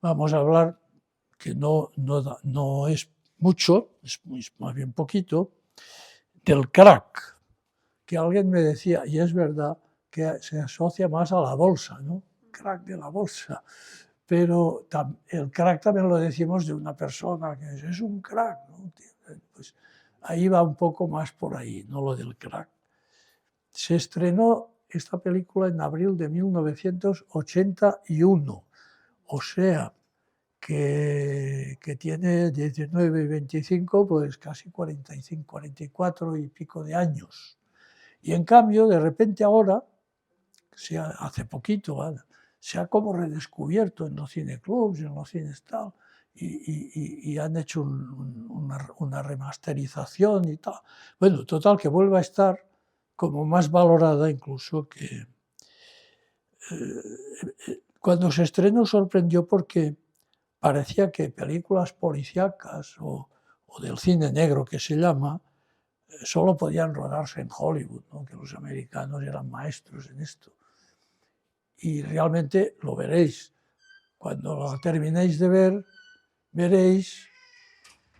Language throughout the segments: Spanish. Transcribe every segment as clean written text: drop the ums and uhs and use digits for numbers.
Vamos a hablar, que no es mucho, es más bien poquito, del crack, que alguien me decía, y es verdad, que se asocia más a la bolsa, ¿no? Crack de la bolsa. Pero el crack también lo decimos de una persona que es un crack, ¿no? Pues ahí va un poco más por ahí, no lo del crack. Se estrenó esta película en abril de 1981, o sea, que tiene 19 y 25, pues casi 45, 44 y pico de años. Y en cambio, de repente ahora, hace poquito, ¿vale?, se ha como redescubierto en los cineclubs, en los cines tal, y han hecho una remasterización y tal. Bueno, total, que vuelve a estar como más valorada incluso que... Cuando se estrenó sorprendió porque parecía que películas policíacas o del cine negro, que se llama, solo podían rodarse en Hollywood, ¿no?, que los americanos eran maestros en esto. Y realmente lo veréis. Cuando lo terminéis de ver, veréis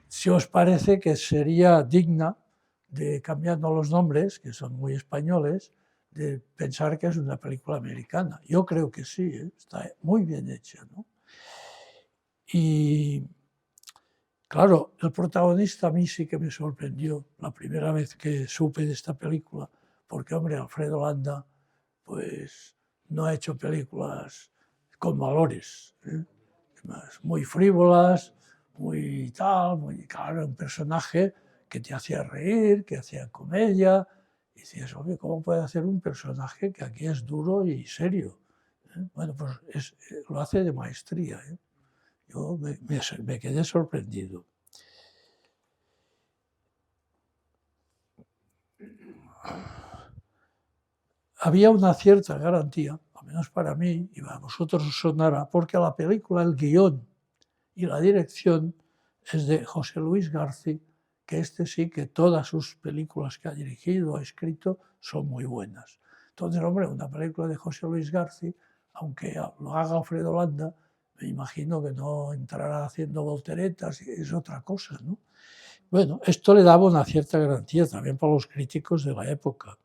si os parece que sería digna de, cambiando los nombres, que son muy españoles, de pensar que es una película americana. Yo creo que sí, ¿eh? Está muy bien hecha, ¿no? Y claro, el protagonista a mí sí que me sorprendió la primera vez que supe de esta película, porque, hombre, Alfredo Landa, pues no ha hecho películas con valores, ¿eh? Muy frívolas, muy tal, muy claro, un personaje que te hacía reír, que hacía comedia, y decías, hombre, ¿cómo puede hacer un personaje que aquí es duro y serio? Bueno, pues lo hace de maestría, ¿eh? Yo me quedé sorprendido. Había una cierta garantía, al menos para mí, y a vosotros os sonará, porque la película, el guión y la dirección es de José Luis García, que este sí que todas sus películas que ha dirigido, ha escrito, son muy buenas. Entonces, hombre, una película de José Luis García, aunque lo haga Alfredo Landa, me imagino que no entrará haciendo volteretas, es otra cosa, ¿no? Bueno, esto le daba una cierta garantía también para los críticos de la época.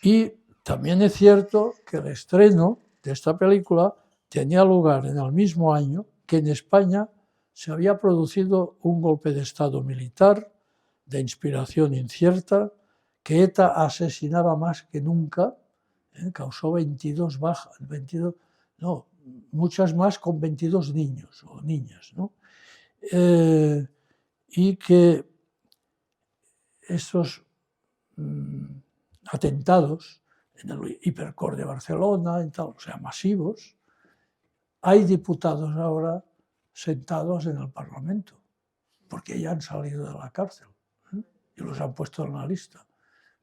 Y también es cierto que el estreno de esta película tenía lugar en el mismo año que en España se había producido un golpe de Estado militar de inspiración incierta, que ETA asesinaba más que nunca, causó 22 bajas, muchas más con 22 niños o niñas, ¿no? Y que estos atentados en el Hipercor de Barcelona, y tal, o sea, masivos, hay diputados ahora sentados en el Parlamento, porque ya han salido de la cárcel, ¿eh?, y los han puesto en la lista.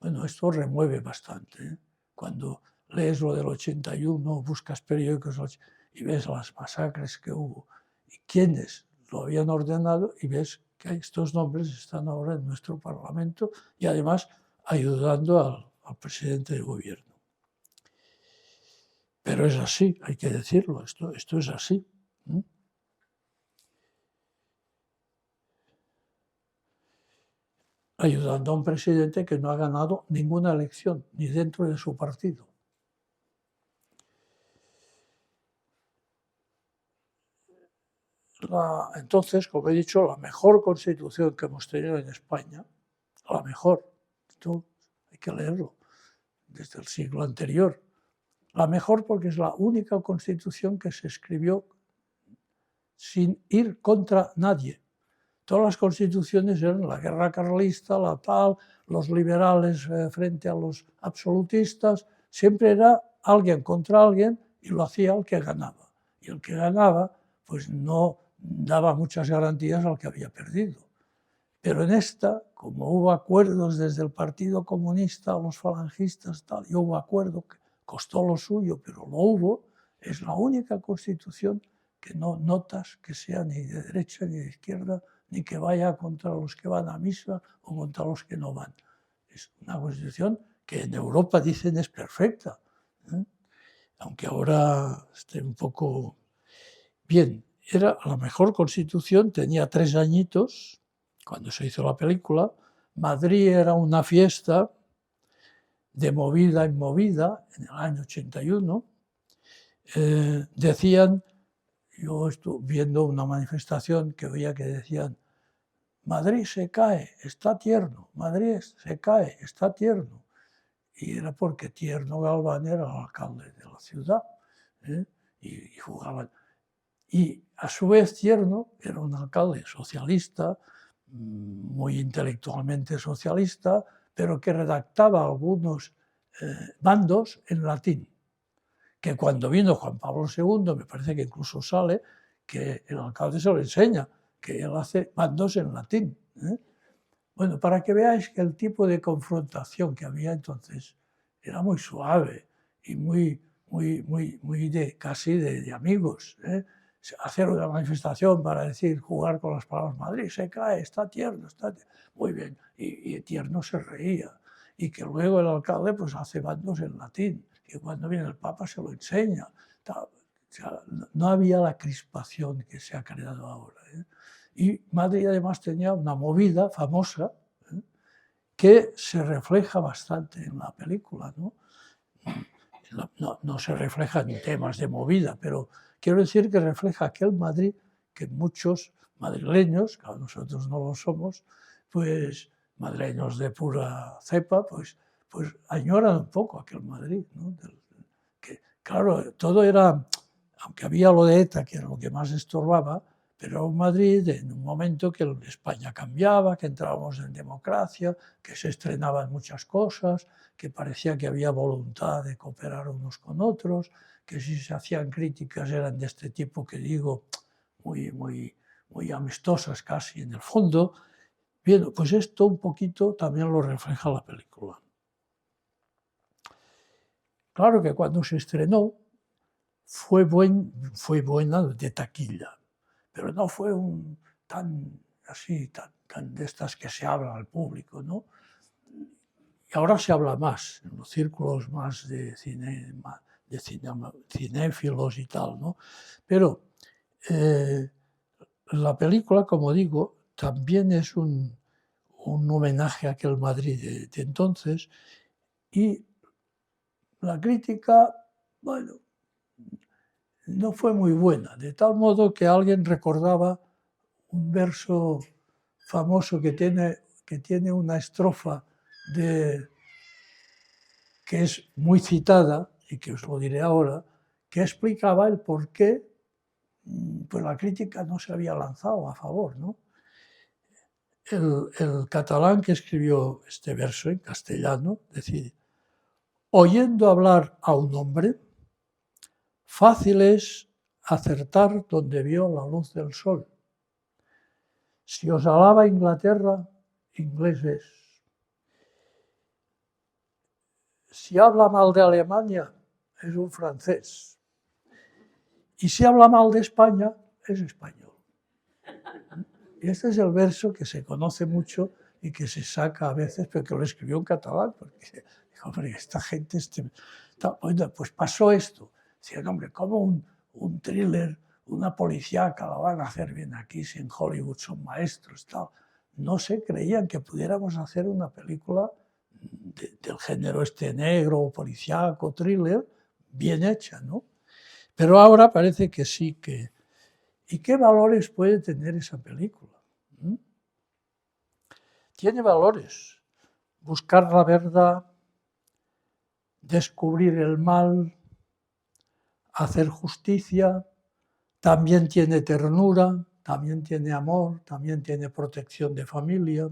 Bueno, esto remueve bastante, ¿eh? Cuando lees lo del 81, buscas periódicos y ves las masacres que hubo y quiénes lo habían ordenado, y ves que estos nombres están ahora en nuestro Parlamento y además ayudando al presidente del gobierno. Pero es así, hay que decirlo, esto es así. Ayudando a un presidente que no ha ganado ninguna elección, ni dentro de su partido. Entonces, como he dicho, la mejor constitución que hemos tenido en España, la mejor, esto hay que leerlo, desde el siglo anterior, la mejor porque es la única constitución que se escribió sin ir contra nadie. Todas las constituciones eran la guerra carlista, la tal, los liberales frente a los absolutistas, siempre era alguien contra alguien y lo hacía el que ganaba. Y el que ganaba, pues no daba muchas garantías al que había perdido. Pero en esta, como hubo acuerdos desde el Partido Comunista a los falangistas, tal, y hubo acuerdo que costó lo suyo, pero lo hubo, es la única constitución que no notas que sea ni de derecha ni de izquierda, ni que vaya contra los que van a misa o contra los que no van. Es una Constitución que en Europa dicen es perfecta, ¿eh? Aunque ahora esté un poco... Bien, era la mejor Constitución, tenía 3 añitos cuando se hizo la película. Madrid era una fiesta de movida en movida en el año 81. Decían, yo estuve viendo una manifestación que veía que decían: Madrid se cae, está tierno, Madrid se cae, está tierno. Y era porque Tierno Galván era el alcalde de la ciudad, ¿eh? Y jugaban. Y a su vez Tierno era un alcalde socialista, muy intelectualmente socialista, pero que redactaba algunos mandos en latín, que cuando vino Juan Pablo II, me parece que incluso sale, que el alcalde se lo enseña, que él hace mandos en latín, ¿eh? Bueno, para que veáis que el tipo de confrontación que había entonces era muy suave y muy casi de amigos, ¿eh? Hacer una manifestación para decir, jugar con las palabras, Madrid se cae, está tierno, muy bien, y Tierno se reía, y que luego el alcalde pues hace bandos en latín, y cuando viene el Papa se lo enseña. O sea, no había la crispación que se ha creado ahora, ¿eh? Y Madrid además tenía una movida famosa, ¿eh?, que se refleja bastante en la película, ¿no? No se refleja en temas de movida, pero quiero decir que refleja aquel Madrid que muchos madrileños, claro, nosotros no lo somos, pues madrileños de pura cepa, pues añoran un poco aquel Madrid, ¿no? Que, claro, todo era, aunque había lo de ETA, que era lo que más estorbaba, pero era un Madrid en un momento que España cambiaba, que entrábamos en democracia, que se estrenaban muchas cosas, que parecía que había voluntad de cooperar unos con otros, que si se hacían críticas eran de este tipo que digo, muy amistosas casi en el fondo. Bien, pues esto un poquito también lo refleja la película. Claro que cuando se estrenó fue buena de taquilla, pero no fue tan de estas que se habla al público, ¿no? Y ahora se habla más, en los círculos más de cinéfilos y tal, ¿no? Pero la película, como digo, también es un homenaje a aquel Madrid de entonces, y la crítica, bueno, no fue muy buena, de tal modo que alguien recordaba un verso famoso que tiene una estrofa que es muy citada, y que os lo diré ahora, que explicaba el por qué pues la crítica no se había lanzado a favor, ¿no? El catalán que escribió este verso en castellano decía: oyendo hablar a un hombre, fácil es acertar donde vio la luz del sol. Si os alaba Inglaterra, inglés es. Si habla mal de Alemania, es un francés. Y si habla mal de España, es español. Y este es el verso que se conoce mucho y que se saca a veces, pero que lo escribió en catalán, porque dijo, hombre, esta gente... Bueno, pues pasó esto. Decían, hombre, ¿cómo un thriller, una policíaca la van a hacer bien aquí si en Hollywood son maestros? Tal? No se creían que pudiéramos hacer una película del género este negro, policíaco, thriller, bien hecha, ¿no? Pero ahora parece que sí que... ¿Y qué valores puede tener esa película? Tiene valores. Buscar la verdad, descubrir el mal, hacer justicia, también tiene ternura, también tiene amor, también tiene protección de familia,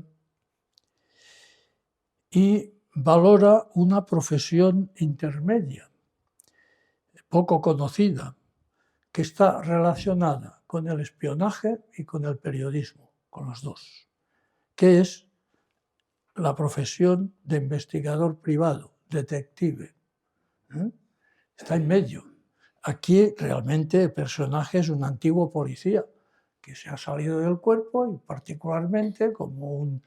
y valora una profesión intermedia, poco conocida, que está relacionada con el espionaje y con el periodismo, con los dos, que es la profesión de investigador privado, detective. Está en medio. Aquí realmente el personaje es un antiguo policía que se ha salido del cuerpo y particularmente como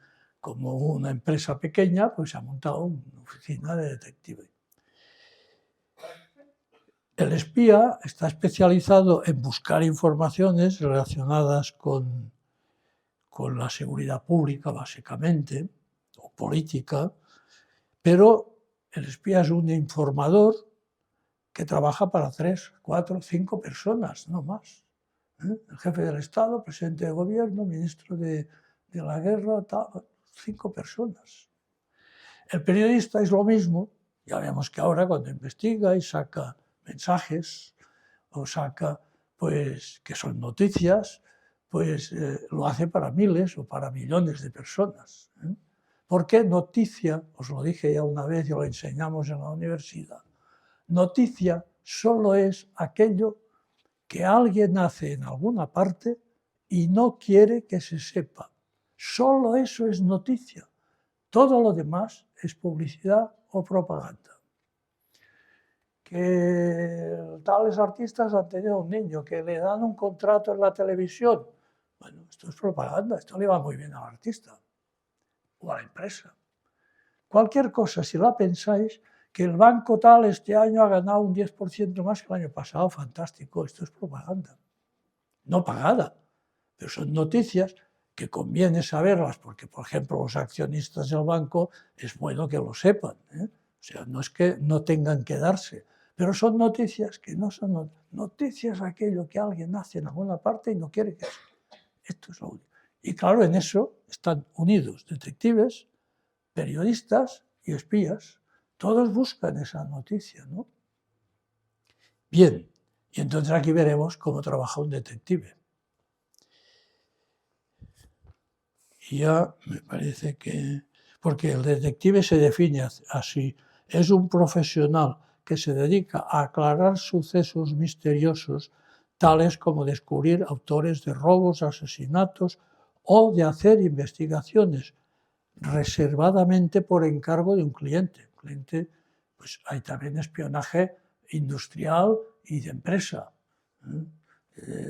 una empresa pequeña, pues se ha montado una oficina de detective. El espía está especializado en buscar informaciones relacionadas con la seguridad pública, básicamente, o política, pero el espía es un informador que trabaja para 3, 4, 5 personas, no más. El jefe del Estado, presidente de gobierno, ministro de la guerra, 5 personas. El periodista es lo mismo, ya vemos que ahora cuando investiga y saca mensajes o saca, pues, que son noticias, pues lo hace para miles o para millones de personas. ¿Por qué noticia? Os lo dije ya una vez y lo enseñamos en la universidad. Noticia solo es aquello que alguien hace en alguna parte y no quiere que se sepa. Solo eso es noticia. Todo lo demás es publicidad o propaganda. Que tales artistas han tenido un niño, que le dan un contrato en la televisión. Bueno, esto es propaganda, esto le va muy bien al artista o a la empresa. Cualquier cosa, si la pensáis, que el banco tal este año ha ganado un 10% más que el año pasado, fantástico, esto es propaganda. No pagada, pero son noticias que conviene saberlas, porque, por ejemplo, los accionistas del banco es bueno que lo sepan. O sea, no es que no tengan que darse, pero son noticias que no son noticias aquello que alguien hace en alguna parte y no quiere que sea. Esto es lo único. Y claro, en eso están unidos detectives, periodistas y espías. Todos buscan esa noticia, ¿no? Bien, y entonces aquí veremos cómo trabaja un detective. Y ya me parece que... Porque el detective se define así. Es un profesional que se dedica a aclarar sucesos misteriosos, tales como descubrir autores de robos, asesinatos o de hacer investigaciones reservadamente por encargo de un cliente. Pues hay también espionaje industrial y de empresa.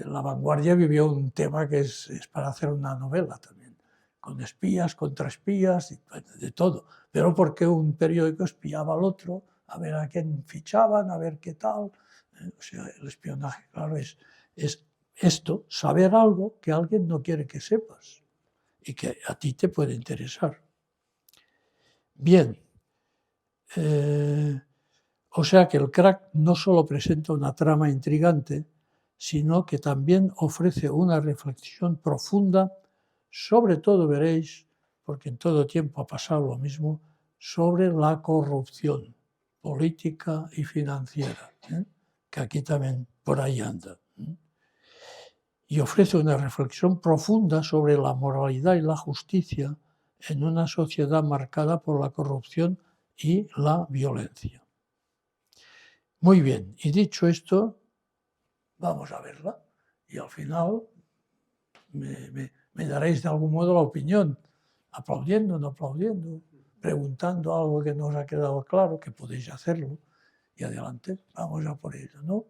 La Vanguardia vivió un tema que es para hacer una novela también, con espías, contraespías, de todo. Pero porque un periódico espiaba al otro, a ver a quién fichaban, a ver qué tal. O sea, el espionaje, claro, es esto, saber algo que alguien no quiere que sepas y que a ti te puede interesar. Bien, o sea que el crack no solo presenta una trama intrigante, sino que también ofrece una reflexión profunda, sobre todo veréis, porque en todo tiempo ha pasado lo mismo, sobre la corrupción política y financiera, que aquí también por ahí anda. Y ofrece una reflexión profunda sobre la moralidad y la justicia en una sociedad marcada por la corrupción y la violencia. Muy bien, y dicho esto, vamos a verla y al final me daréis de algún modo la opinión, aplaudiendo, no aplaudiendo, preguntando algo que no os ha quedado claro, que podéis hacerlo, y adelante, vamos a por ello, ¿no?